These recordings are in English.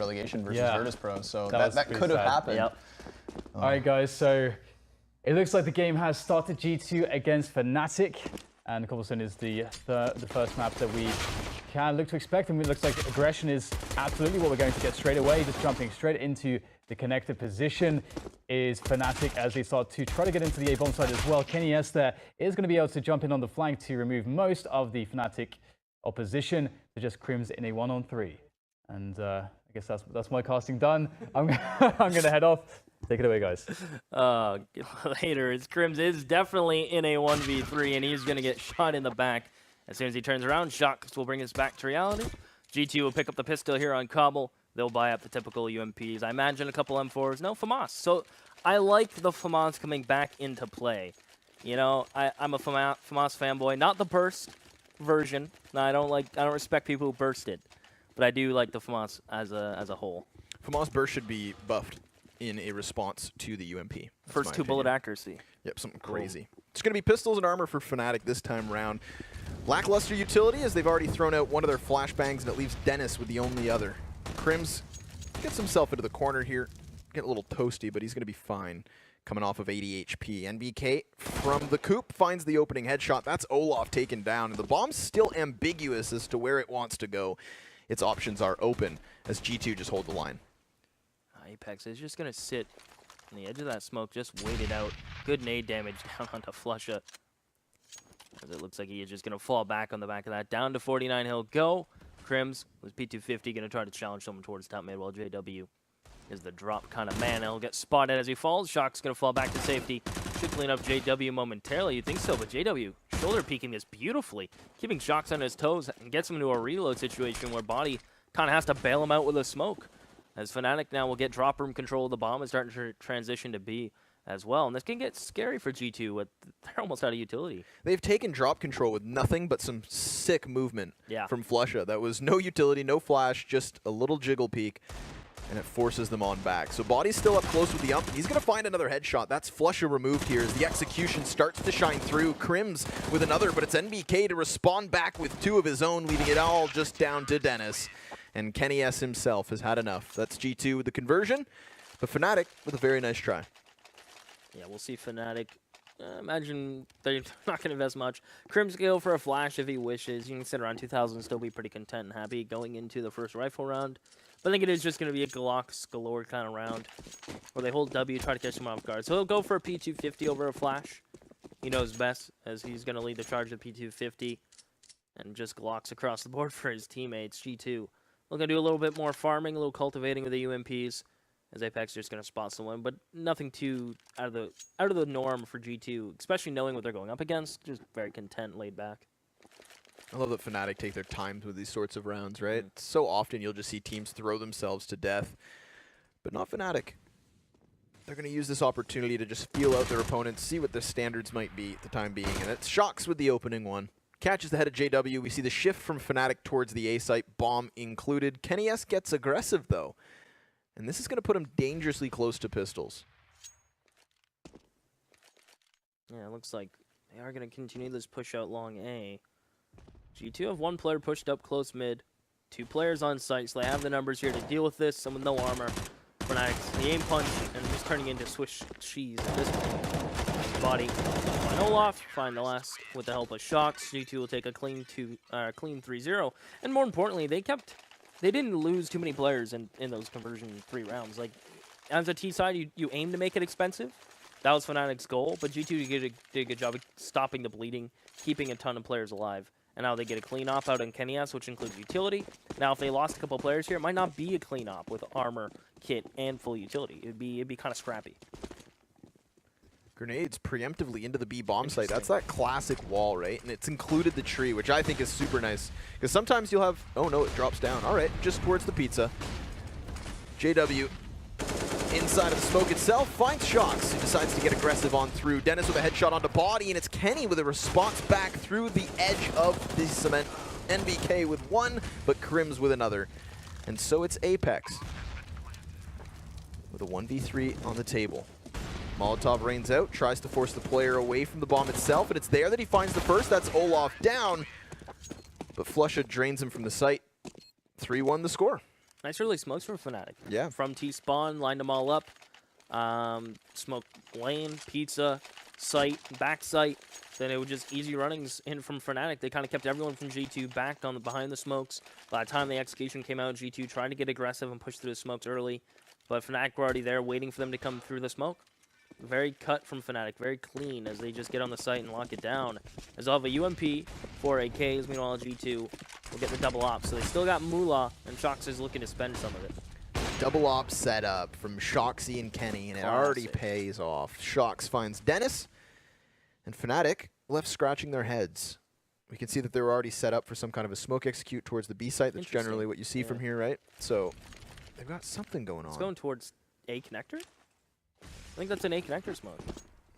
relegation versus Virtus.Pro, so that could have sad. happened. Yep. All right, guys, so it looks like the game has started. G2 against Fnatic, and Cobblestone is the first map that we can look to expect, and it looks like aggression is absolutely what we're going to get straight away. Just jumping straight into the connected position is Fnatic as they start to try to get into the A-bomb side as well. Kenny S there is going to be able to jump in on the flank to remove most of the Fnatic opposition to just Crims in a 1-on-3. And I guess that's my casting done. I'm going to head off. Take it away, guys. Later, Crims is definitely in a 1v3, and he's going to get shot in the back. As soon as he turns around, Shox will bring us back to reality. G2 will pick up the pistol here on Cobble. They'll buy up the typical UMPs. I imagine a couple M4s. No, FAMAS. So I like the FAMAS coming back into play. You know, I'm a FAMAS fanboy. Not the burst version. I don't respect people who burst it. But I do like the FAMAS as a whole. FAMAS burst should be buffed in a response to the UMP. First 2 bullet accuracy. Yep, something crazy. It's going to be pistols and armor for Fnatic this time around. Lackluster utility as they've already thrown out one of their flashbangs, and it leaves Dennis with the only other. Crims gets himself into the corner here. Getting a little toasty, but he's going to be fine. Coming off of 80 HP. NBK from the coop finds the opening headshot. That's Olaf taken down. And the bomb's still ambiguous as to where it wants to go. Its options are open as G2 just hold the line. Apex is just going to sit on the edge of that smoke, just wait it out. Good nade damage down onto Flusha. As it looks like he is just going to fall back on the back of that. Down to 49, he'll go. Crims with P250 going to try to challenge someone towards top mid, while JW is the drop kind of man. He'll get spotted as he falls. Shock's going to fall back to safety. Should clean up JW momentarily. You think so, but JW shoulder peeking this beautifully, keeping Shox on his toes and gets him into a reload situation where Body kind of has to bail him out with a smoke. As Fnatic now will get drop room control of the bomb and starting to transition to B as well. And this can get scary for G2. They're almost out of utility. They've taken drop control with nothing but some sick movement from Flusha. That was no utility, no flash, just a little jiggle peek, and it forces them on back. So Body's still up close with the ump. He's going to find another headshot. That's Flusha removed here as the execution starts to shine through. Crims with another, but it's NBK to respond back with 2 of his own, leaving it all just down to Dennis. And Kenny S himself has had enough. That's G2 with the conversion, but Fnatic with a very nice try. Yeah, we'll see Fnatic. Imagine they're not going to invest much. Crims can go for a flash if he wishes. You can sit around 2,000 and still be pretty content and happy going into the first rifle round. But I think it is just going to be a Glocks galore kind of round where they hold W, try to catch him off guard. So he'll go for a P250 over a flash. He knows best as he's going to lead the charge of P250 and just Glocks across the board for his teammates. G2 looking to do a little bit more farming, a little cultivating with the UMPs. As Apex just going to spot someone, but nothing too out of the norm for G2, especially knowing what they're going up against. Just very content, laid back. I love that Fnatic take their time with these sorts of rounds, right? So often you'll just see teams throw themselves to death, but not Fnatic. They're going to use this opportunity to just feel out their opponents, see what their standards might be at the time being, and it's Shox with the opening one. Catches the head of JW. We see the shift from Fnatic towards the A site, bomb included. Kenny S gets aggressive, though. And this is going to put him dangerously close to pistols. Yeah, it looks like they are going to continue this push out long A. G2 have 1 player pushed up close mid, 2 players on site, so they have the numbers here to deal with this. Some with no armor. Fnatic, the aim punch, and just turning into Swiss cheese at this point. Body find Olaf, find the last with the help of Shox. G2 will take a clean 3-0. And more importantly, they didn't lose too many players in those conversion 3 rounds. Like, as a T side, you aim to make it expensive. That was Fnatic's goal, but G2 did a good job of stopping the bleeding, keeping a ton of players alive. And now they get a clean op out in Kenny S, which includes utility. Now, if they lost a couple players here, it might not be a clean op with armor, kit, and full utility. It'd be kind of scrappy. Grenades preemptively into the B bomb site. That's that classic wall, right? And it's included the tree, which I think is super nice. Because sometimes you'll have, oh no, it drops down. All right, just towards the pizza. JW inside of the smoke itself finds Shox, who decides to get aggressive on through. Dennis with a headshot onto Body, and it's Kenny with a response back through the edge of the cement. NBK with 1, but Crims with another. And so it's Apex with a 1v3 on the table. Molotov rains out, tries to force the player away from the bomb itself, and it's there that he finds the first. That's Olaf down, but Flusha drains him from the site. 3-1 the score. Nice early smokes from Fnatic. Yeah. From T-spawn, lined them all up. Smoke lane, pizza, site, back site. Then it was just easy runnings in from Fnatic. They kind of kept everyone from G2 back on the behind the smokes. By the time the execution came out, G2 tried to get aggressive and push through the smokes early. But Fnatic were already there waiting for them to come through the smoke. Very cut from Fnatic, very clean as they just get on the site and lock it down. As they'll have a UMP for AKs, meanwhile G2 will get the double op. So they still got Moolah, and Shox is looking to spend some of it. Double op setup from Shoxy and Kenny, and it already pays off. Shox finds Dennis, and Fnatic left scratching their heads. We can see that they were already set up for some kind of a smoke execute towards the B site. That's generally what you see from here, right? So they've got something going on. It's going towards A connector? I think that's an A connector smoke.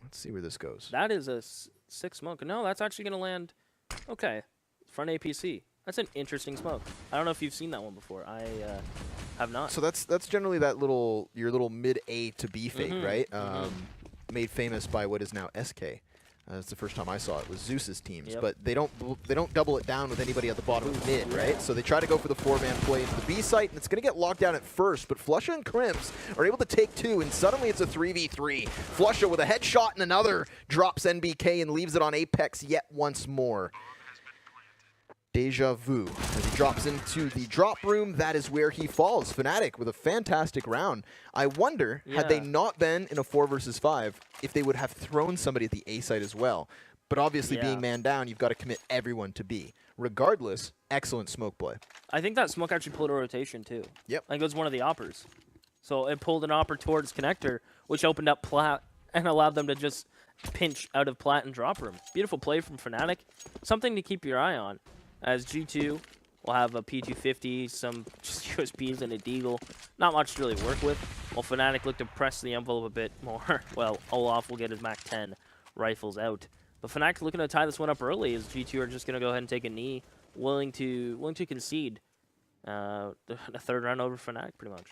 Let's see where this goes. That is a 6 smoke. No, that's actually going to land. Okay, front APC. That's an interesting smoke. I don't know if you've seen that one before. I have not. So that's generally that your little mid A to B fake, right? Made famous by what is now SK. That's the first time I saw it was Zeus's teams, but they don't double it down with anybody at the bottom of mid, right? So they try to go for the 4-man play into the B site, and it's going to get locked down at first, but Flusha and Crims are able to take 2, and suddenly it's a 3v3. Flusha with a headshot and another drops NBK and leaves it on Apex yet once more. Deja vu. As he drops into the drop room, that is where he falls. Fnatic with a fantastic round. I wonder, had they not been in a 4 versus 5, if they would have thrown somebody at the A site as well. But obviously being man down, you've got to commit everyone to B. Regardless, excellent smoke play. I think that smoke actually pulled a rotation too. Yep. I think it was one of the oppers. So it pulled an opper towards connector, which opened up Plat and allowed them to just pinch out of Plat and drop room. Beautiful play from Fnatic. Something to keep your eye on. As G2 will have a P250, some just USPs and a Deagle. Not much to really work with. While Fnatic look to press the envelope a bit more. Well, Olaf will get his Mac 10 rifles out. But Fnatic looking to tie this one up early as G2 are just going to go ahead and take a knee. Willing to concede a third round over Fnatic, pretty much.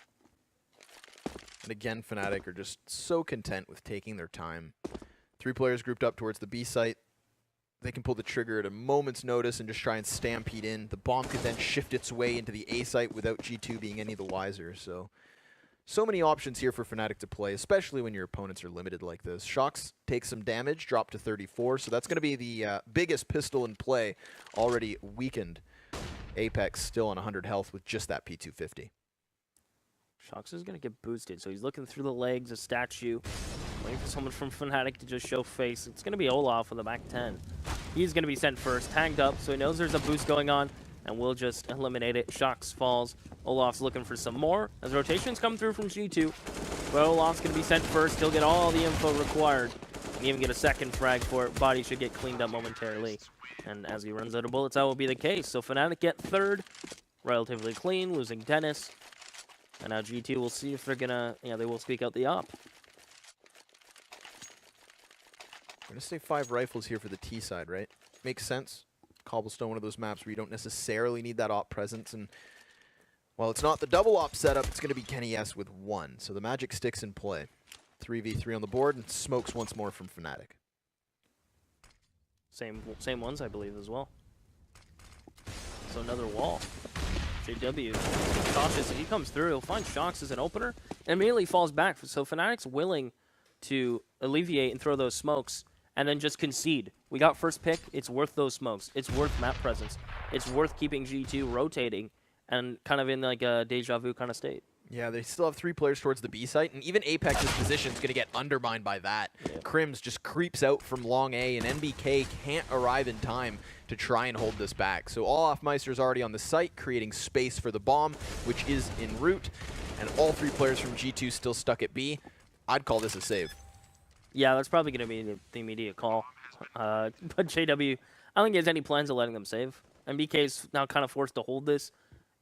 And again, Fnatic are just so content with taking their time. 3 players grouped up towards the B site. They can pull the trigger at a moment's notice and just try and stampede in. The bomb could then shift its way into the A site without G2 being any the wiser. So many options here for Fnatic to play, especially when your opponents are limited like this. Shox takes some damage, drop to 34, so that's going to be the biggest pistol in play, already weakened. Apex still on 100 health with just that P250. Shox is going to get boosted, so he's looking through the legs, a statue. Waiting for someone from Fnatic to just show face. It's going to be Olaf with the Mac 10. He's going to be sent first, tagged up, so he knows there's a boost going on, and we'll just eliminate it. Shox falls. Olaf's looking for some more as rotations come through from G2. But Olaf's going to be sent first. He'll get all the info required. And even get a second frag for it. Body should get cleaned up momentarily. And as he runs out of bullets, that will be the case. So Fnatic get third. Relatively clean, losing Dennis. And now G2 will see if they're going to, they will squeak out the op. We're going to say 5 rifles here for the T side, right? Makes sense. Cobblestone, one of those maps where you don't necessarily need that op presence. And while it's not the double op setup, it's going to be Kenny S with 1. So the magic sticks in play. 3v3 on the board, and smokes once more from Fnatic. Same ones, I believe, as well. So another wall. JW cautious. If he comes through, he'll find Shox as an opener and immediately falls back. So Fnatic's willing to alleviate and throw those smokes and then just concede. We got first pick. It's worth those smokes. It's worth map presence. It's worth keeping G2 rotating and kind of in like a deja vu kind of state. Yeah, they still have 3 players towards the B site, and even Apex's position is going to get undermined by that. Yeah. Crims just creeps out from long A, and NBK can't arrive in time to try and hold this back. So Olafmeister's already on the site, creating space for the bomb, which is en route, and all 3 players from G2 still stuck at B. I'd call this a save. Yeah, that's probably going to be the immediate call. But JW, I don't think he has any plans of letting them save. NBK's now kind of forced to hold this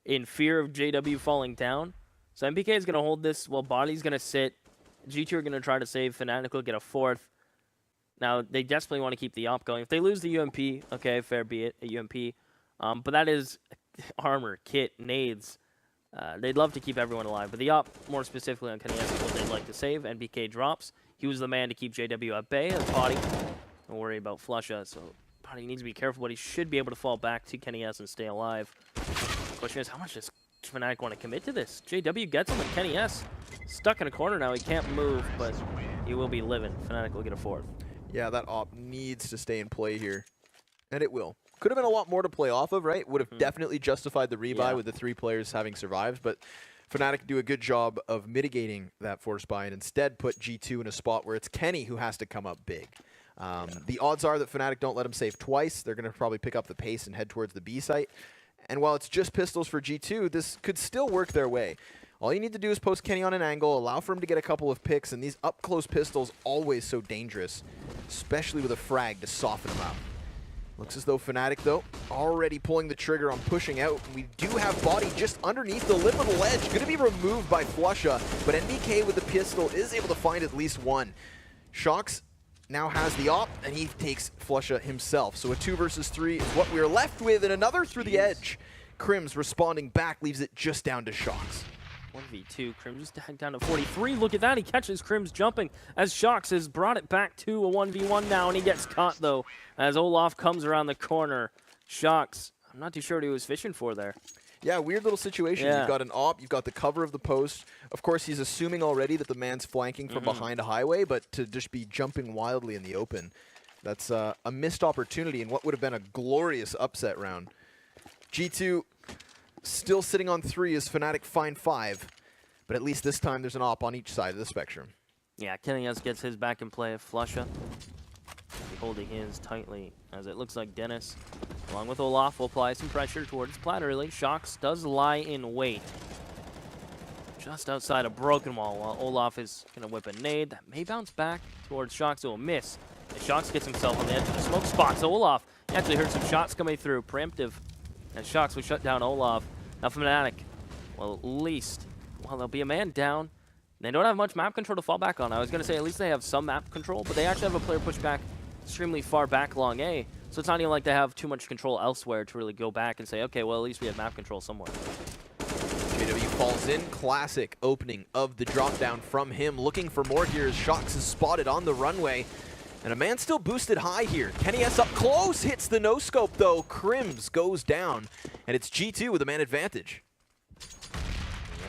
in fear of JW falling down. So NBK is going to hold this while Body's going to sit. G2 are going to try to save. Fnatic will get a 4th. Now, they desperately want to keep the op going. If they lose the UMP, okay, fair be it, a UMP. But that is armor, kit, nades. They'd love to keep everyone alive. But the op, more specifically on Kenny S, is what they'd like to save. NBK drops. He was the man to keep JW at bay as Body. Don't worry about Flusha. So Body needs to be careful, but he should be able to fall back to Kenny S and stay alive. The question is, how much does Fnatic want to commit to this. JW gets him, and Kenny S stuck in a corner now. He can't move, but he will be living. Fnatic will get a fourth. Yeah, that op needs to stay in play here, and it will. Could have been a lot more to play off of, right? Would have definitely justified the rebuy with the 3 players having survived, but Fnatic do a good job of mitigating that force buy and instead put G2 in a spot where it's Kenny who has to come up big. The odds are that Fnatic don't let him save twice. They're going to probably pick up the pace and head towards the B site. And while it's just pistols for G2, this could still work their way. All you need to do is post Kenny on an angle, allow for him to get a couple of picks, and these up-close pistols always so dangerous, especially with a frag to soften them out. Looks as though Fnatic, though, already pulling the trigger on pushing out. We do have Body just underneath the lip of the ledge. Going to be removed by Flusha, but NBK with the pistol is able to find at least one. Shox now has the op, and he takes Flusha himself. So a 2 versus 3 is what we're left with, and another through the edge. Crims responding back leaves it just down to Shox. 1v2, Crims just down to 43. Look at that, he catches Crims jumping as Shox has brought it back to a 1v1 now, and he gets caught though as Olaf comes around the corner. Shox, I'm not too sure what he was fishing for there. Yeah, weird little situation. Yeah. You've got an op, you've got the cover of the post. Of course, he's assuming already that the man's flanking from behind a highway, but to just be jumping wildly in the open, that's a missed opportunity in what would have been a glorious upset round. G2 still sitting on 3 as Fnatic find 5, but at least this time there's an op on each side of the spectrum. Yeah, Kenny S gets his back in play. Flusha holding his tightly as it looks like Dennis, along with Olaf, will apply some pressure towards Platterly. Shox does lie in wait just outside a broken wall while Olaf is going to whip a nade that may bounce back towards Shox. It will miss. And Shox gets himself on the edge of the smoke spot. So Olaf actually heard some shots coming through. Preemptive. And Shox will shut down Olaf. Now Fnatic, well, at least, well, there'll be a man down. They don't have much map control to fall back on. I was going to say at least they have some map control, but they actually have a player pushed back extremely far back long A. So it's not even like they have too much control elsewhere to really go back and say, okay, well, at least we have map control somewhere. JW falls in. Classic opening of the drop down from him. Looking for more here as Shox is spotted on the runway. And a man still boosted high here. Kenny S up close, hits the no-scope though. Crims goes down, and it's G2 with a man advantage.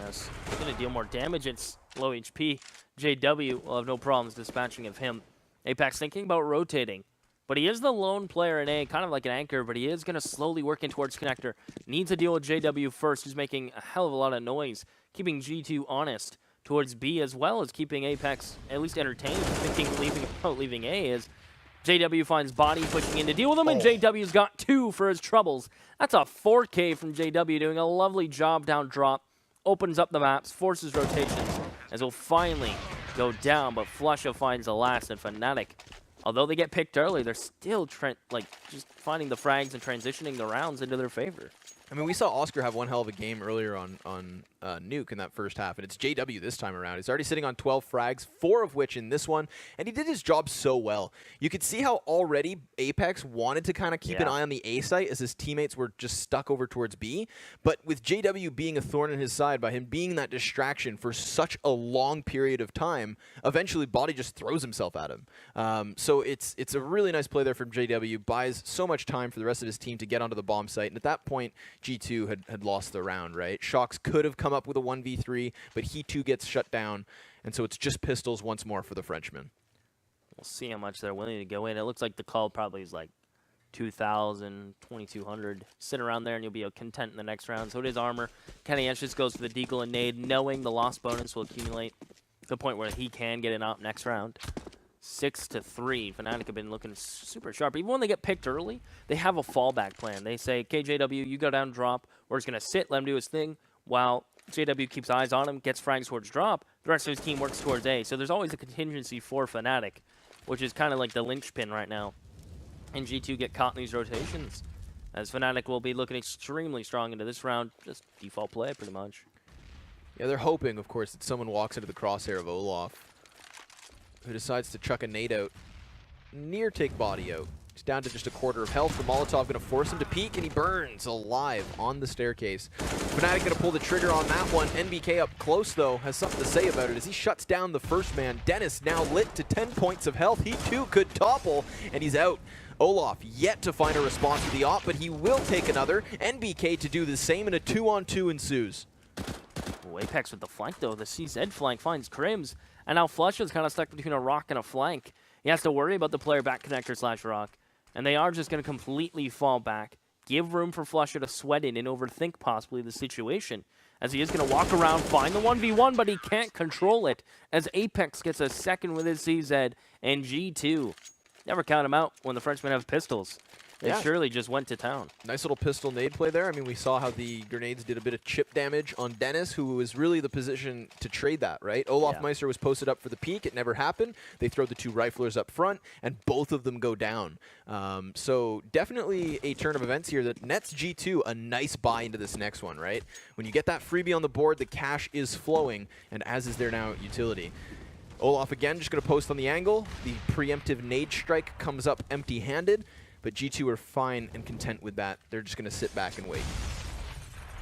Yes, he's going to deal more damage. It's low HP. JW will have no problems dispatching of him. Apex thinking about rotating, but he is the lone player in A, kind of like an anchor, but he is going to slowly work in towards connector. Needs to deal with JW first, who's making a hell of a lot of noise, keeping G2 honest towards B, as well as keeping Apex at least entertained. Thinking leaving A is JW finds Body pushing in to deal with him, and JW's got 2 for his troubles. That's a 4K from JW, doing a lovely job down drop. Opens up the maps, forces rotations, as he'll finally go down, but Flusha finds the last, and Fnatic, although they get picked early, they're still just finding the frags and transitioning the rounds into their favor. I mean, we saw Oscar have one hell of a game earlier on Nuke in that first half, and it's JW this time around. He's already sitting on 12 frags, 4 of which in this one, and he did his job so well. You could see how already Apex wanted to kind of keep an eye on the A site as his teammates were just stuck over towards B, but with JW being a thorn in his side, by him being that distraction for such a long period of time, eventually Body just throws himself at him. So it's a really nice play there from JW, buys so much time for the rest of his team to get onto the bomb site, and at that point, G2 had lost the round, right? Shox could have come up with a 1v3, but he too gets shut down, and so it's just pistols once more for the Frenchman. We'll see how much they're willing to go in. It looks like the call probably is like 2,000, 2,200. Sit around there and you'll be content in the next round. So it is armor. Kenny S just goes for the deagle and nade, knowing the loss bonus will accumulate to the point where he can get it out next round. 6-3. Fnatic have been looking super sharp. Even when they get picked early, they have a fallback plan. They say, KJW, you go down drop. We're just going to sit, let him do his thing, while JW keeps eyes on him, gets frags towards drop. The rest of his team works towards A. So there's always a contingency for Fnatic, which is kind of like the linchpin right now. And G2 get caught in these rotations, as Fnatic will be looking extremely strong into this round. Just default play, pretty much. Yeah, they're hoping, of course, that someone walks into the crosshair of Olaf, who decides to chuck a nade out, near take Body out. He's down to just a quarter of health. The Molotov going to force him to peek, and he burns alive on the staircase. Fnatic going to pull the trigger on that one. NBK up close, though, has something to say about it as he shuts down the first man. Dennis now lit to 10 points of health. He, too, could topple, and he's out. Olaf yet to find a response to the op, but he will take another. NBK to do the same, and a 2-on-2 ensues. Ooh, Apex with the flank, though. The CZ flank finds Crims, and now Flush is kind of stuck between a rock and a flank. He has to worry about the player back connector / rock, and they are just going to completely fall back, give room for Flusher to sweat in and overthink possibly the situation, as he is going to walk around, find the 1v1, but he can't control it, as Apex gets a second with his CZ, and G2. Never count him out when the Frenchmen have pistols. They surely just went to town. Nice little pistol nade play there. I mean, we saw how the grenades did a bit of chip damage on Dennis, who was really the position to trade that, right? Olaf Meister was posted up for the peak. It never happened. They throw the 2 riflers up front, and both of them go down. So definitely a turn of events here that nets G2 a nice buy into this next one, right? When you get that freebie on the board, the cash is flowing, and as is there now at utility. Olaf again just going to post on the angle. The preemptive nade strike comes up empty-handed. But G2 are fine and content with that. They're just going to sit back and wait.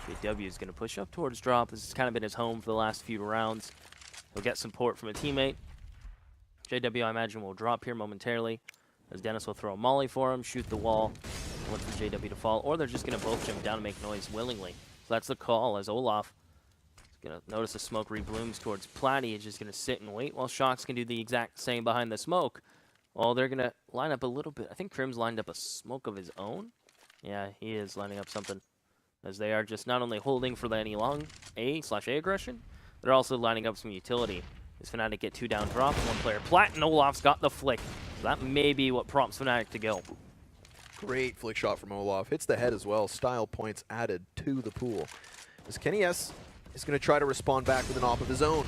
JW is going to push up towards drop. This has kind of been his home for the last few rounds. He'll get support from a teammate. JW, I imagine, will drop here momentarily, as Dennis will throw a molly for him, shoot the wall, and look for JW to fall. Or they're just going to both jump down and make noise willingly. So that's the call, as Olaf is going to notice the smoke reblooms towards Platty. He's just going to sit and wait while Shox can do the exact same behind the smoke. Well, they're going to line up a little bit. I think Crim's lined up a smoke of his own. Yeah, he is lining up something. As they are just not only holding for the any long A/A aggression, they're also lining up some utility. As Fnatic get 2 down drop, 1 player plat, and Olaf's got the flick. So that may be what prompts Fnatic to go. Great flick shot from Olaf. Hits the head as well. Style points added to the pool. As Kenny S is going to try to respond back with an op of his own.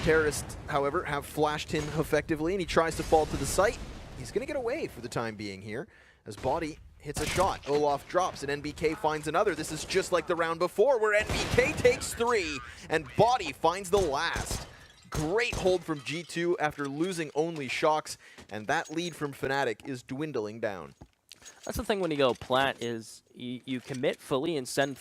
Terrorists, however, have flashed him effectively, and he tries to fall to the site. He's going to get away for the time being here, as Body hits a shot. Olaf drops, and NBK finds another. This is just like the round before, where NBK takes 3, and Body finds the last. Great hold from G2 after losing only Shox, and that lead from Fnatic is dwindling down. That's the thing when you go plat, is you commit fully and send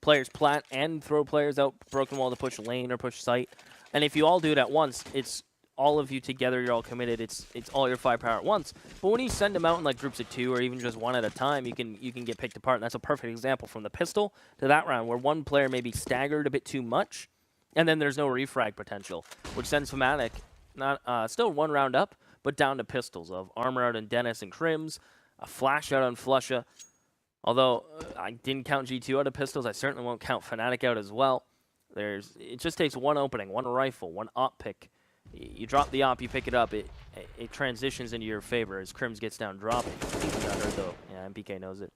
players plat and throw players out broken wall to push lane or push site. And if you all do it at once, it's all of you together, you're all committed, it's all your firepower at once. But when you send them out in like groups of 2 or even just 1 at a time, you can get picked apart. And that's a perfect example from the pistol to that round, where 1 player may be staggered a bit too much, and then there's no refrag potential, which sends Fnatic still 1 round up, but down to pistols of Armor out on Dennis and Crims, a flash out on Flusha. Although I didn't count G2 out of pistols, I certainly won't count Fnatic out as well. It just takes 1 opening, 1 rifle, 1 op pick. You drop the op, you pick it up, it transitions into your favor as Crims gets down dropping. I think he got hurt though. Yeah, MPK knows it.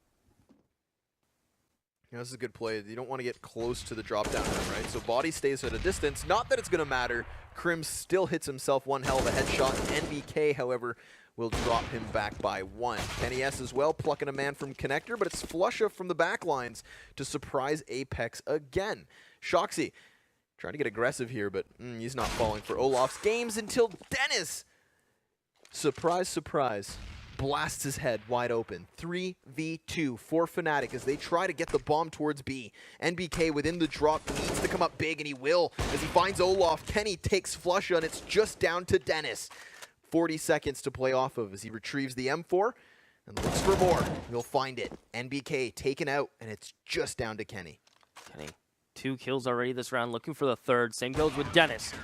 Yeah, this is a good play. You don't want to get close to the drop down, right? So Body stays at a distance. Not that it's going to matter. Crims still hits himself 1 hell of a headshot. NBK, however, will drop him back by 1. Kenny S as well, plucking a man from connector, but it's Flusha from the back lines to surprise Apex again. Shoxy trying to get aggressive here, but he's not falling for Olaf's games until Dennis, surprise, surprise, blasts his head wide open. 3v2 for Fnatic as they try to get the bomb towards B. NBK within the drop needs to come up big, and he will as he finds Olaf. Kenny takes Flusha, and it's just down to Dennis. 40 seconds to play off of as he retrieves the M4 and looks for more. He'll find it. NBK taken out, and it's just down to Kenny. Kenny, 2 kills already this round, looking for the 3rd. Same goes with Dennis.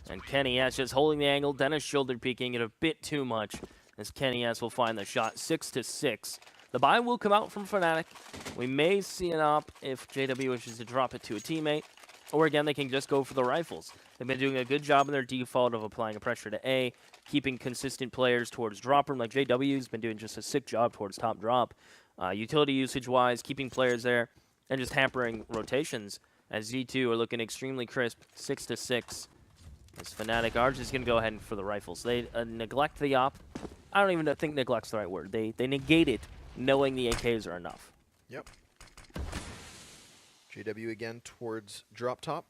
And Kenny S just holding the angle. Dennis shoulder peeking it a bit too much, as Kenny S will find the shot. 6-6. The buy will come out from Fnatic. We may see an op if JW wishes to drop it to a teammate. Or again, they can just go for the rifles. They've been doing a good job in their default of applying a pressure to A, keeping consistent players towards drop room, like JW's been doing just a sick job towards top drop. Utility usage-wise, keeping players there, and just hampering rotations, as Z2 are looking extremely crisp, 6-6. As Fnatic are just going to go ahead for the rifles. They neglect the op. I don't even think neglect's the right word. They negate it, knowing the AKs are enough. Yep. JW again towards drop top.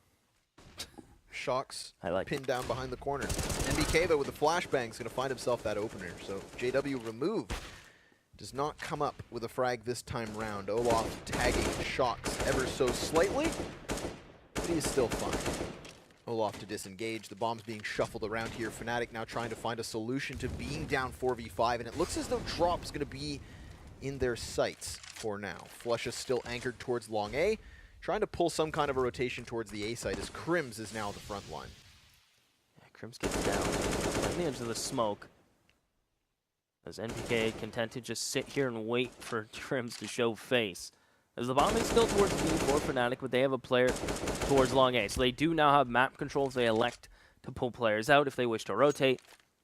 Shox pinned down behind the corner. NBK, though, with the flashbang is going to find himself that opener. So JW removed. does not come up with a frag this time round. Olaf tagging Shocks ever so slightly, but he is still fine. Olaf to disengage. The bomb's being shuffled around here. Fnatic now trying to find a solution to being down 4v5, and it looks as though Drop's going to be in their sights for now. Flusha still anchored towards long A, trying to pull some kind of a rotation towards the A site as Crims is now the front line. Yeah, Crims gets down on the edge of the smoke. As NPK content to just sit here and wait for Crims to show face. As the bomb is still towards B4 Fnatic, but they have a player towards long A. So they do now have map control if they elect to pull players out if they wish to rotate.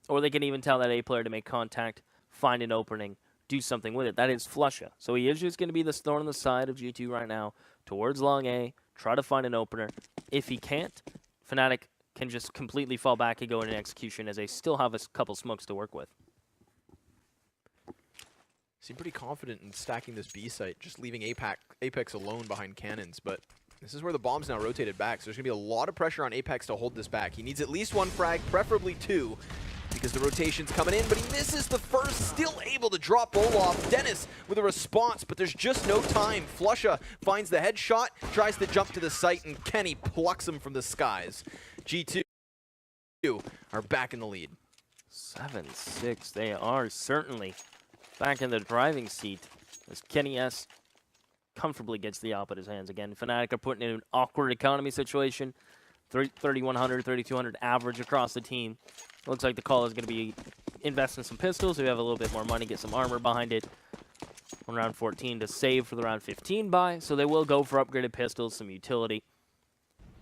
Or they can even tell that A player to make contact, find an opening, do something with it. That is Flusha. So he is just going to be the thorn on the side of G2 right now, towards long A, try to find an opener. If he can't, Fnatic can just completely fall back and go into execution as they still have a couple smokes to work with. Seem pretty confident in stacking this B site, just leaving Apex alone behind cannons, but this is where the bomb's now rotated back, so there's going to be a lot of pressure on Apex to hold this back. He needs at least one frag, preferably two, because the rotation's coming in, but he misses the first, still able to drop Olaf. Dennis with a response, but there's just no time. Flusha finds the headshot, tries to jump to the site, and Kenny plucks him from the skies. G2 are back in the lead. 7-6, they are certainly back in the driving seat as Kenny S comfortably gets the op at his hands again. Fnatic are putting in an awkward economy situation. 3,100, 3,200 average across the team. Looks like the call is going to be invest in some pistols. So we have a little bit more money, get some armor behind it. On round 14 to save for the round 15 buy. So they will go for upgraded pistols, some utility.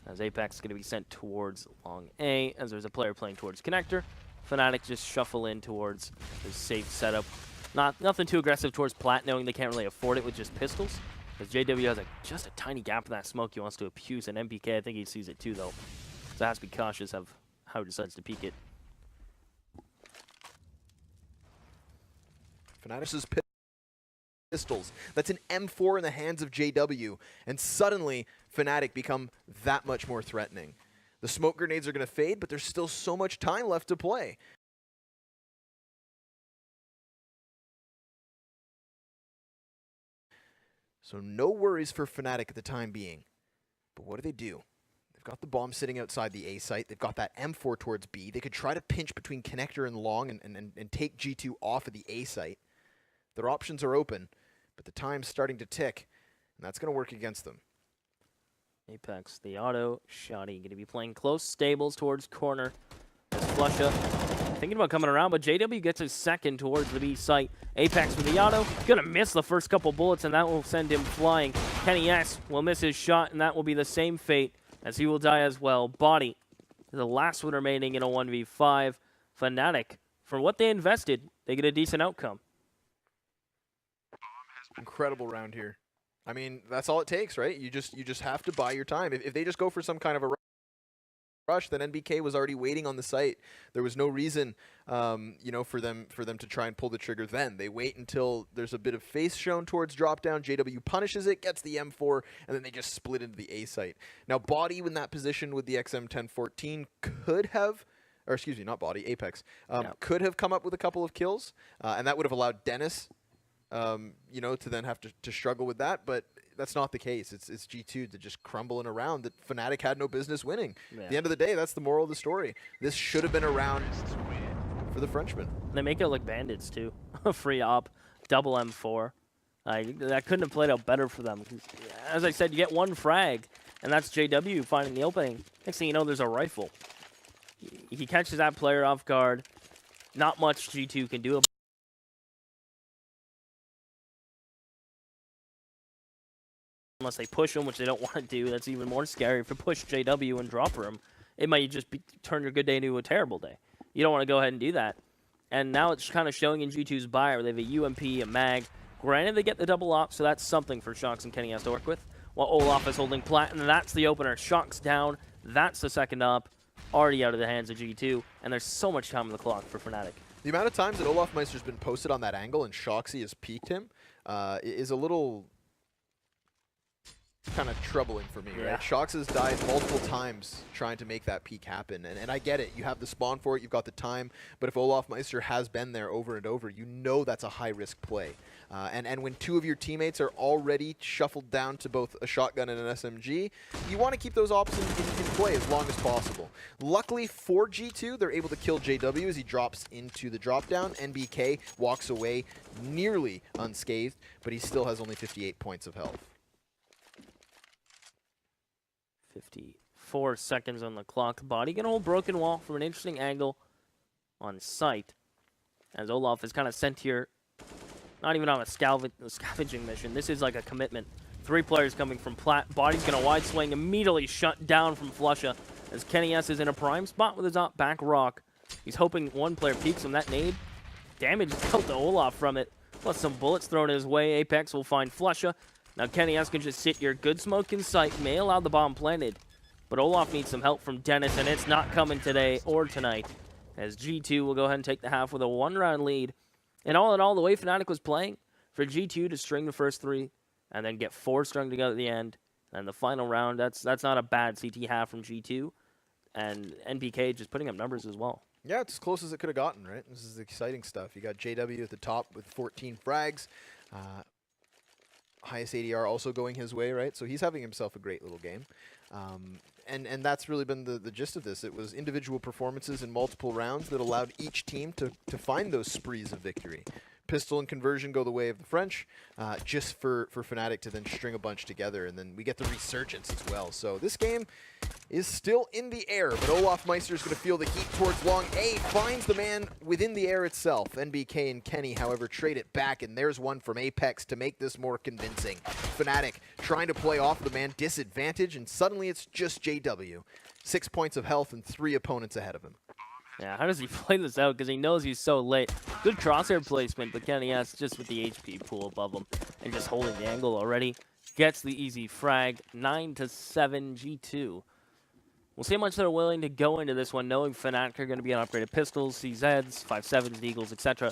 As Apex is going to be sent towards long A, as there's a player playing towards connector. Fnatic just shuffle in towards the safe setup. Nothing too aggressive towards Plat, knowing they can't really afford it with just pistols. Because JW has just a tiny gap in that smoke he wants to abuse, and MPK, I think he sees it too, though. So has to be cautious of how he decides to peek it. Fnatic's pistols. That's an M4 in the hands of JW, and suddenly Fnatic become that much more threatening. The smoke grenades are going to fade, but there's still so much time left to play. So no worries for Fnatic at the time being. But what do? They've got the bomb sitting outside the A site. They've got that M4 towards B. They could try to pinch between connector and long and take G2 off of the A site. Their options are open, but the time's starting to tick, and that's going to work against them. Apex, the auto, Shoddy going to be playing close stables towards corner. As Flusha thinking about coming around, but JW gets his second towards the B site. Apex with the auto, gonna miss the first couple bullets, and that will send him flying. Kenny S will miss his shot, and that will be the same fate as he will die as well. Body, the last one remaining in a 1v5. Fnatic, for what they invested, they get a decent outcome. Incredible round here. I mean, that's all it takes, right? You just have to buy your time. If they just go for some kind of a rush, then NBK was already waiting on the site. There was no reason, for them to try and pull the trigger then. They wait until there's a bit of face shown towards drop down. JW punishes it, gets the M4, and then they just split into the A site. Now, Body in that position with the XM1014 could have, or excuse me, not Body, Apex, could have come up with a couple of kills, and that would have allowed Dennis, to then have to struggle with that, but that's not the case. It's G2 to just crumbling around that Fnatic had no business winning. Yeah. At the end of the day, that's the moral of the story. This should have been a round for the Frenchmen. They make it look bandits too. Free op, double M4. That couldn't have played out better for them. As I said, you get one frag, and that's JW finding the opening. Next thing you know, there's a rifle. He catches that player off guard. Not much G2 can do about unless they push him, which they don't want to do. That's even more scary. If you push JW and drop him, it might just turn your good day into a terrible day. You don't want to go ahead and do that. And now it's kind of showing in G2's buy where they have a UMP, a mag. Granted, they get the double op, so that's something for Shocks and Kenny has to work with. While Olaf is holding plat, and that's the opener. Shocks down. That's the second op. Already out of the hands of G2. And there's so much time on the clock for Fnatic. The amount of times that Olaf Meister's been posted on that angle and Shoxy has peeked him is a little kind of troubling for me, Yeah. right? Shox has died multiple times trying to make that peak happen, and I get it. You have the spawn for it, you've got the time, but if Olaf Meister has been there over and over, you know that's a high-risk play. And when two of your teammates are already shuffled down to both a shotgun and an SMG, you want to keep those options in play as long as possible. Luckily for G2, they're able to kill JW as he drops into the drop-down. NBK walks away nearly unscathed, but he still has only 58 points of health. 54 seconds on the clock. Body gonna hold broken wall from an interesting angle on site. As Olaf is kind of sent here, not even on a scavenging mission. This is like a commitment. 3 players coming from Plat. Body's gonna wide swing, immediately shut down from Flusha. As Kenny S is in a prime spot with his back rock. He's hoping one player peeks him. That nade damage dealt to Olaf from it. Plus some bullets thrown his way. Apex will find Flusha. Now Kenny S can just sit here. Good smoke in sight. May allow the bomb planted. But Olaf needs some help from Dennis, and it's not coming today or tonight. As G2 will go ahead and take the half with a 1-round lead. And all in all, the way Fnatic was playing, for G2 to string the first 3 and then get 4 strung together at the end, and the final round, that's not a bad CT half from G2. And NBK just putting up numbers as well. Yeah, it's as close as it could have gotten, right? This is exciting stuff. You got JW at the top with 14 frags. Highest ADR also going his way, right? So he's having himself a great little game. And that's really been the gist of this. It was individual performances in multiple rounds that allowed each team to find those sprees of victory. Pistol and conversion go the way of the French, just for Fnatic to then string a bunch together, and then we get the resurgence as well. So this game is still in the air, but Olaf Meister is going to feel the heat towards long A, finds the man within the air itself. NBK and Kenny, however, trade it back, and there's one from Apex to make this more convincing. Fnatic trying to play off the man disadvantage, and suddenly it's just JW. 6 points of health and 3 opponents ahead of him. Yeah, how does he play this out? Because he knows he's so late. Good crosshair placement, but Kenny S just with the HP pool above him and just holding the angle already. Gets the easy frag. 9-7 G2. We'll see how much they're willing to go into this one, knowing Fnatic are going to be on upgraded pistols, CZs, 5.7s, Eagles, etc.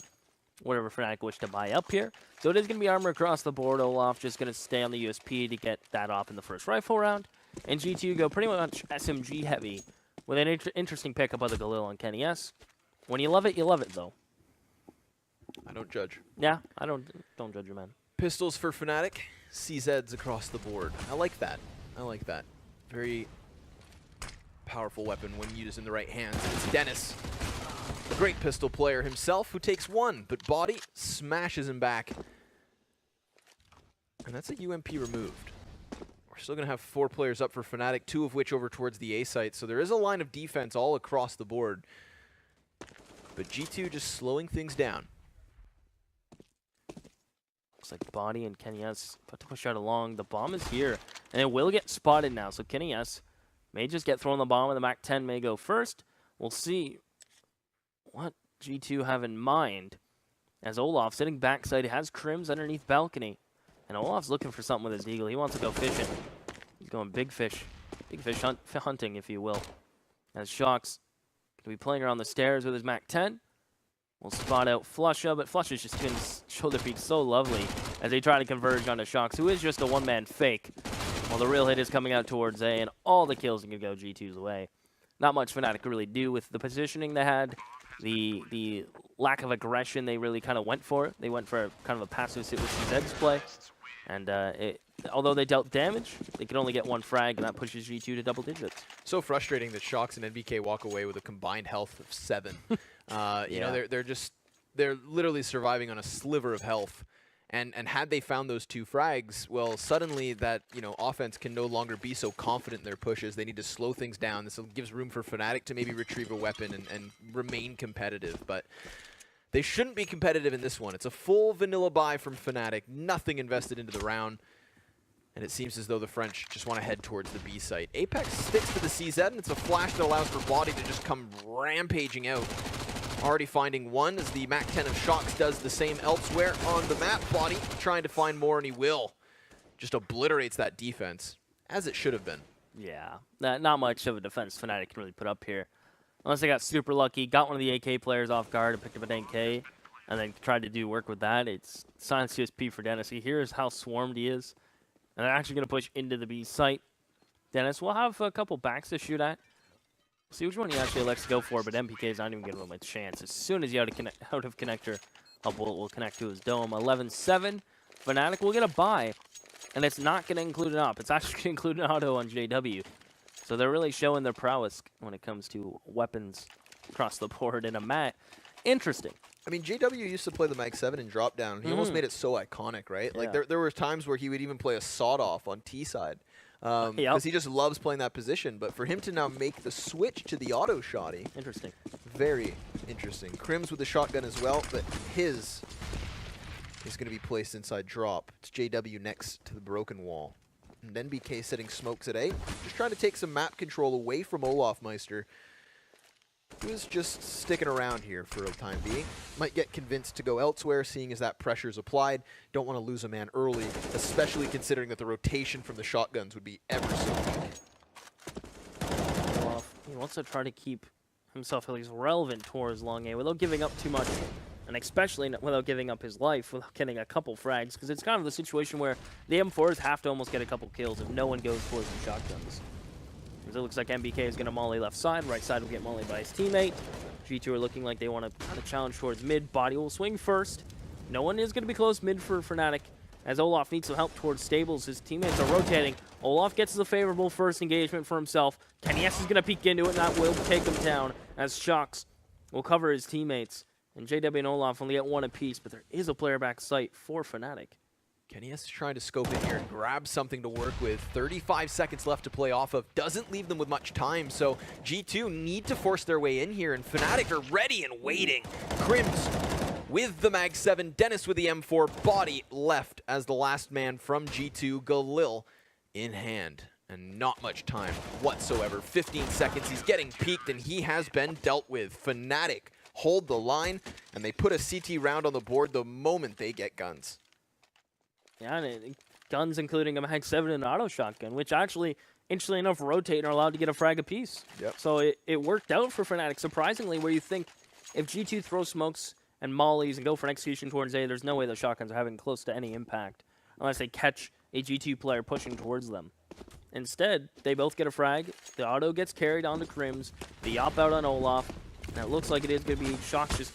Whatever Fnatic wish to buy up here. So it is going to be armor across the board. Olaf just going to stay on the USP to get that off in the first rifle round. And G2 go pretty much SMG heavy with an interesting pickup of the Galil on Kenny S. When you love it, though. I don't judge. Yeah, I don't judge you, man. Pistols for Fnatic, CZs across the board. I like that. I like that. Very powerful weapon when used in the right hands. It's Dennis, a great pistol player himself, who takes 1, but Body smashes him back. And that's a UMP removed. We're still going to have 4 players up for Fnatic, 2 of which over towards the A site. So there is a line of defense all across the board. But G2 just slowing things down. Looks like Body and Kenny S about to push out along. The bomb is here, and it will get spotted now. So Kenny S may just get thrown the bomb, and the MAC-10 may go first. We'll see what G2 have in mind. As Olaf sitting backside, has Crims underneath balcony. And Olaf's looking for something with his eagle. He wants to go fishing. He's going big fish hunting, if you will. As Shox going to be playing around the stairs with his MAC-10. We'll spot out Flusha, but Flusha's just doing his shoulder peek so lovely as they try to converge onto Shox, who is just a one-man fake. While the real hit is coming out towards A, and all the kills are going to go G2's way. Not much Fnatic could really do with the positioning they had. The lack of aggression, they really kind of went for it. They went for kind of a passive sit with CZ's play. And although they dealt damage, they could only get 1 frag, and that pushes G2 to double digits. So frustrating that Shox and NBK walk away with a combined health of 7. You know, they're literally surviving on a sliver of health. And had they found those 2 frags, well, suddenly that, you know, offense can no longer be so confident in their pushes. They need to slow things down. This gives room for Fnatic to maybe retrieve a weapon and remain competitive. But they shouldn't be competitive in this one. It's a full vanilla buy from Fnatic, nothing invested into the round. And it seems as though the French just want to head towards the B site. Apex sticks to the CZ, and it's a flash that allows for Body to just come rampaging out. Already finding 1 as the MAC-10 of Shox does the same elsewhere on the map. Body trying to find more, and he will. Just obliterates that defense, as it should have been. Yeah, not much of a defense Fnatic can really put up here. Unless they got super lucky, got one of the AK players off guard and picked up an AK, and then tried to do work with that. It's silence USP for Dennis. He hears how swarmed he is. And they're actually going to push into the B site. Dennis, we'll have a couple backs to shoot at. See which one he actually elects to go for, but MPK is not even giving him a chance. As soon as he out of connector, a bullet will connect to his dome. 11-7. Fnatic will get a buy, and it's not going to include an op. It's actually going to include an auto on JW. So they're really showing their prowess when it comes to weapons across the board in a mat. Interesting. I mean, JW used to play the Mag 7 and drop down. He almost made it so iconic, right? Yeah. Like there were times where he would even play a sawed off on T side. Because he just loves playing that position. But for him to now make the switch to the auto shotty, Interesting. very interesting. Crims with the shotgun as well, but his is going to be placed inside drop. It's JW next to the broken wall. And then BK setting smokes at A. Just trying to take some map control away from Olaf Meister, who is just sticking around here for the time being. Might get convinced to go elsewhere, seeing as that pressure is applied. Don't want to lose a man early, especially considering that the rotation from the shotguns would be ever so weak. Well, he wants to try to keep himself at least relevant towards long A without giving up too much, and especially without giving up his life, without getting a couple frags, because it's kind of the situation where the M4s have to almost get a couple kills if no one goes towards the shotguns. It looks like MBK is going to molly left side. Right side will get mollied by his teammate. G2 are looking like they want to kind of challenge towards mid. Body will swing first. No one is going to be close mid for Fnatic, as Olaf needs some help towards stables. His teammates are rotating. Olaf gets the favorable first engagement for himself. Kenny S is going to peek into it, and that will take him down, as Shox will cover his teammates. And JW and Olaf only get one apiece, but there is a player back site for Fnatic. Kenny S is trying to scope in here and grab something to work with. 35 seconds left to play off of. Doesn't leave them with much time, so G2 need to force their way in here, and Fnatic are ready and waiting. Crims with the Mag 7, Dennis with the M4, body left as the last man from G2, Galil in hand. And not much time whatsoever. 15 seconds, he's getting peeked, and he has been dealt with. Fnatic hold the line, and they put a CT round on the board the moment they get guns. Yeah, and guns including a Mag 7 and an auto shotgun, which actually, interestingly enough, rotate and are allowed to get a frag apiece. Yep. So it worked out for Fnatic, surprisingly, where you think if G2 throws smokes and mollies and go for an execution towards A, there's no way the shotguns are having close to any impact unless they catch a G2 player pushing towards them. Instead, they both get a frag, the auto gets carried onto Crims, the op out on Olaf, and it looks like it is going to be Shox just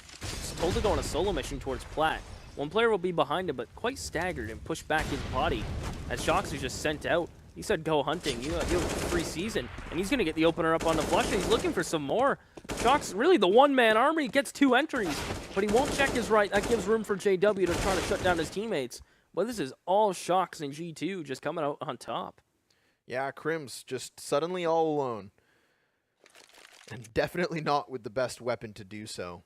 told to go on a solo mission towards Plat. One player will be behind him, but quite staggered and push back his body as Shox is just sent out. He said go hunting, you have a free season, and he's going to get the opener up on the flush, and he's looking for some more. Shox, really the one-man army, gets 2 entries, but he won't check his right. That gives room for JW to try to shut down his teammates. But this is all Shox and G2 just coming out on top. Yeah, Crims just suddenly all alone. And definitely not with the best weapon to do so.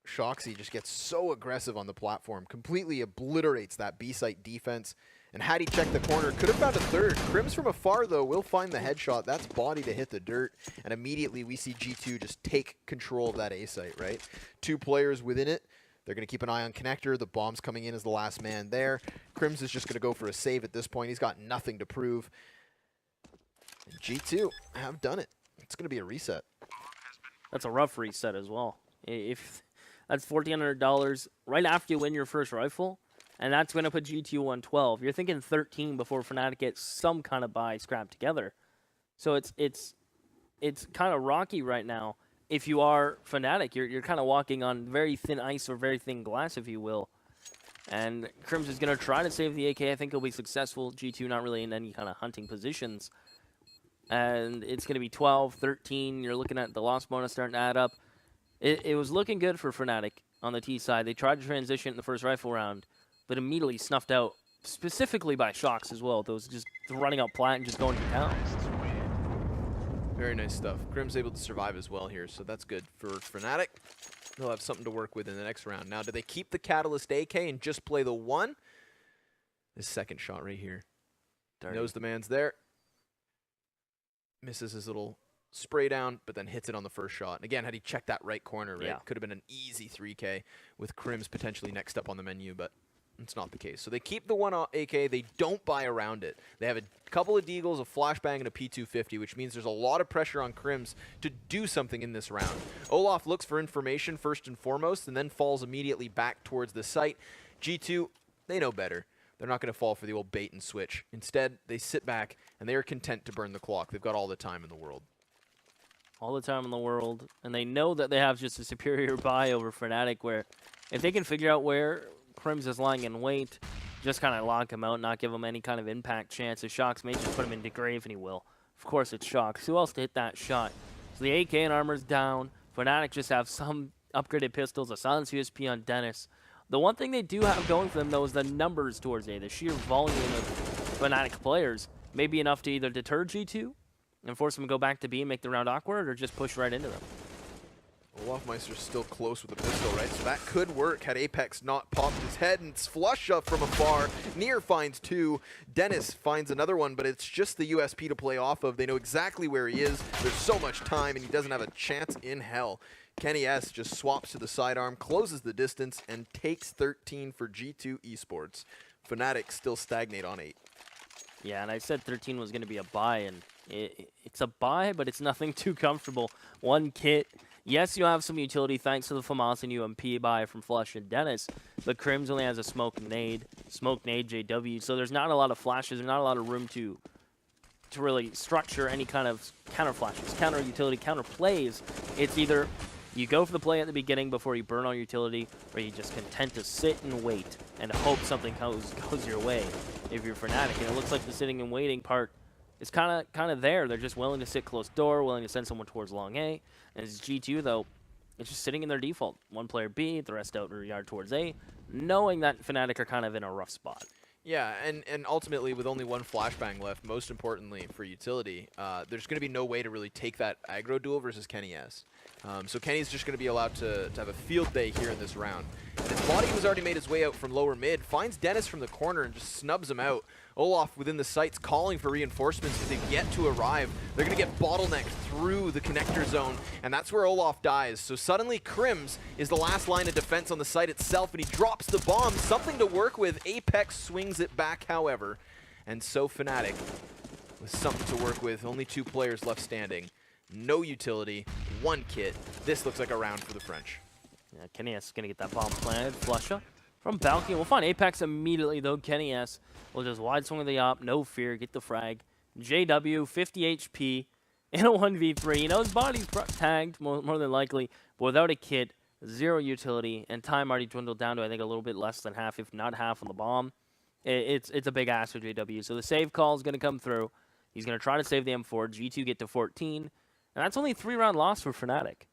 Shoxy just gets so aggressive on the platform, completely obliterates that B-site defense. And had he checked the corner, could have found a third. Crims from afar, though, will find the headshot. That's body to hit the dirt. And immediately we see G2 just take control of that A-site, right? 2 players within it. They're going to keep an eye on connector. The bomb's coming in as the last man there. Crims is just going to go for a save at this point. He's got nothing to prove. And G2 have done it. It's going to be a reset. That's a rough reset as well. If that's $1,400 right after you win your first rifle, and that's going to put G2 on 12. You're thinking 13 before Fnatic gets some kind of buy scrapped together. So it's kind of rocky right now. If you are Fnatic, you're kind of walking on very thin ice or very thin glass, if you will. And Crims is going to try to save the AK. I think he'll be successful. G2 not really in any kind of hunting positions. And it's going to be 12, 13. You're looking at the loss bonus starting to add up. It was looking good for Fnatic on the T side. They tried to transition in the first rifle round, but immediately snuffed out, specifically by Shox as well. Those just running out plat and just going to town. Very nice stuff. Crims able to survive as well here, so that's good for Fnatic. They'll have something to work with in the next round. Now, do they keep the Catalyst AK and just play the 1? This second shot right here. Dirty. Knows the man's there. Misses his little spray down, but then hits it on the first shot. And again, had he checked that right corner, right, could have been an easy 3K with Crims potentially next up on the menu, but it's not the case. So they keep the 1 AK. They don't buy around it. They have a couple of deagles, a flashbang, and a P250, which means there's a lot of pressure on Crims to do something in this round. Olaf looks for information first and foremost, and then falls immediately back towards the site. G2, they know better. they're not going to fall for the old bait and switch. Instead, they sit back, and they are content to burn the clock. They've got all the time in the world. All the time in the world, and they know that they have just a superior buy over Fnatic, where if they can figure out where Crims is lying in wait, just kind of lock him out, not give him any kind of impact chance. If Shox may just put him into grave, and he will. Of course, it's Shox. Who else to hit that shot? So the AK and armor's down. Fnatic just have some upgraded pistols, a silenced USP on Dennis. The one thing they do have going for them, though, is the numbers towards A. The sheer volume of Fnatic players may be enough to either deter G2 and force them to go back to B and make the round awkward, or just push right into them. Olafmeister's still close with the pistol, right? So that could work had Apex not popped his head, and it's flush up from afar. Near finds 2. Dennis finds another one, but it's just the USP to play off of. They know exactly where he is. There's so much time, and he doesn't have a chance in hell. Kenny S just swaps to the sidearm, closes the distance, and takes 13 for G2 Esports. Fnatic still stagnate on 8. Yeah, and I said 13 was going to be a buy, and it's a buy, but it's nothing too comfortable. 1 kit. Yes, you have some utility thanks to the FAMAS and UMP buy from Flush and Dennis, but Crims only has a smoke nade JW, so there's not a lot of flashes, there's not a lot of room to really structure any kind of counter flashes, counter utility, counter plays. It's either you go for the play at the beginning before you burn all your utility, or you just content to sit and wait and hope something goes your way if you're Fnatic. And it looks like the sitting and waiting part is kind of there. They're just willing to sit close door, willing to send someone towards long A. And as G2, though, it's just sitting in their default. One player B, the rest out yard towards A, knowing that Fnatic are kind of in a rough spot. Yeah, and ultimately, with only 1 flashbang left, most importantly for utility, there's going to be no way to really take that aggro duel versus Kenny S. So Kenny's just going to be allowed to have a field day here in this round. And his body was already made his way out from lower mid, finds Dennis from the corner and just snubs him out. Olaf within the sights calling for reinforcements as they get to arrive. They're going to get bottlenecked through the connector zone, and that's where Olaf dies. So suddenly Crims is the last line of defense on the site itself, and he drops the bomb. Something to work with. Apex swings it back, however. And so Fnatic, with something to work with, only 2 players left standing. No utility, 1 kit. This looks like a round for the French. Yeah, Kenny S is going to get that bomb planted. Flusha from Balcony. We'll find Apex immediately, though. Kenny S will just wide swing of the op, no fear, get the frag. JW, 50 HP in a 1v3. You know, his body's tagged, more than likely, but without a kit, 0 utility, and time already dwindled down to, I think, a little bit less than half, if not half on the bomb. It's a big ass for JW. So the save call is going to come through. He's going to try to save the M4. G2 get to 14. And that's only a 3-round loss for Fnatic.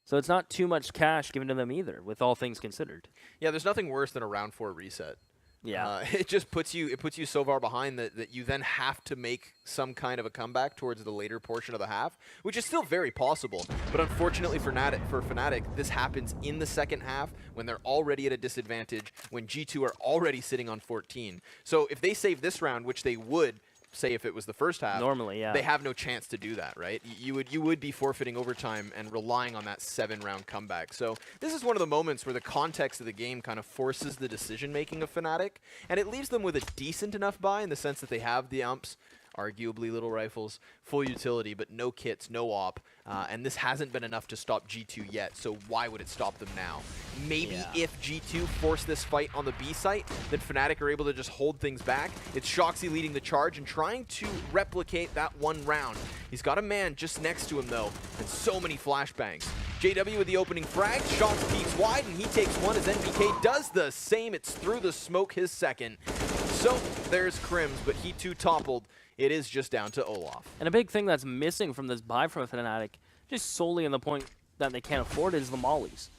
So it's not too much cash given to them either, with all things considered. Yeah, there's nothing worse than a round 4 reset. Yeah. It just puts you so far behind that you then have to make some kind of a comeback towards the later portion of the half, which is still very possible. But unfortunately for Fnatic, this happens in the second half when they're already at a disadvantage, when G2 are already sitting on 14. So if they save this round, which they would, say if it was the first half, normally, yeah, they have no chance to do that, right? You would be forfeiting overtime and relying on that 7-round comeback. So this is one of the moments where the context of the game kind of forces the decision-making of Fnatic, and it leaves them with a decent enough buy in the sense that they have the umps, arguably little rifles, full utility, but no kits, no op, and this hasn't been enough to stop G2 yet, so why would it stop them now? Maybe if G2 force this fight on the B site, then Fnatic are able to just hold things back. It's Shoxy leading the charge and trying to replicate that 1 round. He's got a man just next to him, though, and so many flashbangs. JW with the opening frag, Shox peeks wide, and he takes one as NBK does the same. It's through the smoke, his second. So there's Crims, but he too toppled. It is just down to Olaf. And a big thing that's missing from this buy from Fnatic, just solely on the point that they can't afford, is the mollies.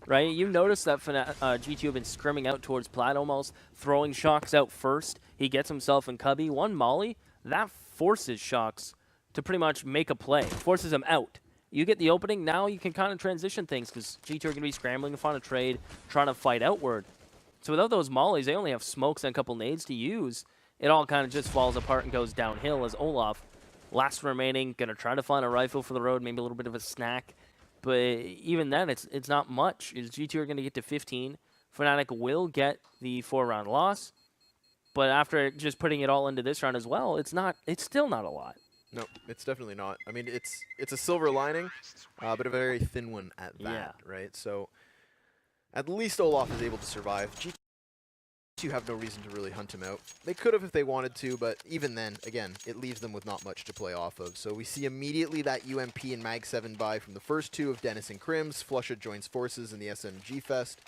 Right? You notice that G2 have been scrimming out towards Plat almost, throwing Shox out first. He gets himself in cubby. 1 molly, that forces Shox to pretty much make a play, forces him out. You get the opening, now you can kind of transition things because G2 are going to be scrambling to find a trade, trying to fight outward. So without those mollies, they only have smokes and a couple nades to use. It all kind of just falls apart and goes downhill as Olaf, last remaining, going to try to find a rifle for the road, maybe a little bit of a snack. But even then, it's not much. G2 are going to get to 15. Fnatic will get the 4-round loss. But after just putting it all into this round as well, it's still not a lot. No, it's definitely not. I mean, it's a silver lining, but a very thin one at that, right? So at least Olaf is able to survive. You have no reason to really hunt him out. They could have if they wanted to, but even then, again, it leaves them with not much to play off of. So we see immediately that UMP and Mag 7 buy from the first two of Dennis and Crims. Flusha joins forces in the SMG Fest.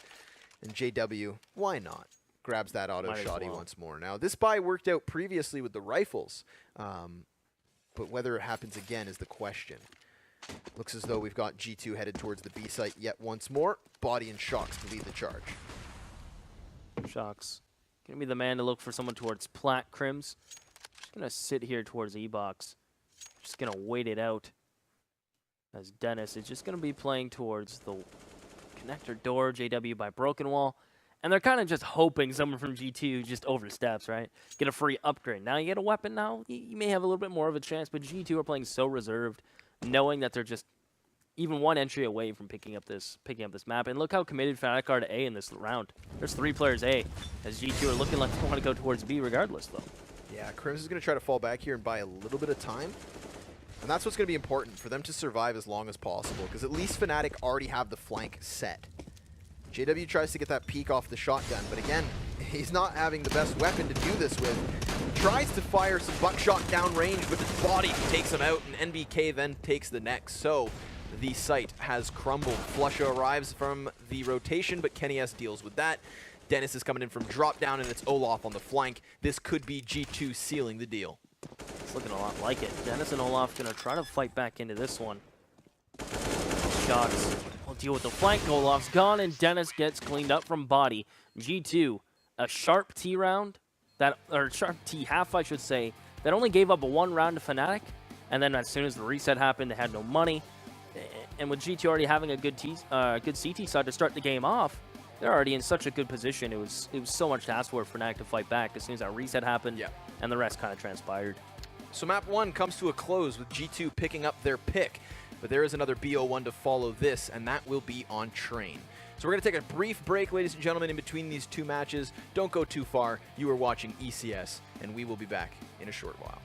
And JW, why not? Grabs that auto shotty once more. Now, this buy worked out previously with the rifles, but whether it happens again is the question. Looks as though we've got G2 headed towards the B site yet once more. Body and Shocks to lead the charge. Shocks gonna be the man to look for someone towards Plat. Crims just gonna sit here towards E-Box. Just gonna wait it out. As Dennis is just gonna be playing towards the connector door. JW by Broken Wall. And they're kind of just hoping someone from G2 just oversteps, right? Get a free upgrade. Now you get a weapon now, you may have a little bit more of a chance, but G2 are playing so reserved, knowing that they're just even one entry away from picking up this map. And look how committed Fnatic are to A in this round. There's 3 players A, as G2 are looking like they want to go towards B regardless, though. Yeah, Crims is going to try to fall back here and buy a little bit of time. And that's what's going to be important for them to survive as long as possible, because at least Fnatic already have the flank set. JW tries to get that peek off the shotgun, but again, he's not having the best weapon to do this with. Tries to fire some buckshot downrange with his body, takes him out, and NBK then takes the next. So the site has crumbled. Flusha arrives from the rotation, but Kenny S deals with that. Dennis is coming in from drop down, and it's Olaf on the flank. This could be G2 sealing the deal. It's looking a lot like it. Dennis and Olaf gonna try to fight back into this one. Shocks will deal with the flank. Olaf's gone, and Dennis gets cleaned up from body. G2, a sharp T round, or sharp T half, I should say, that only gave up a 1 round to Fnatic, and then as soon as the reset happened, they had no money. And with G2 already having a good CT side to start the game off, they're already in such a good position. It was so much to ask for Fnatic to fight back as soon as that reset happened, and the rest kind of transpired. So map 1 comes to a close with G2 picking up their pick, but there is another BO1 to follow this, and that will be on Train. So we're going to take a brief break, ladies and gentlemen, in between these 2 matches. Don't go too far. You are watching ECS, and we will be back in a short while.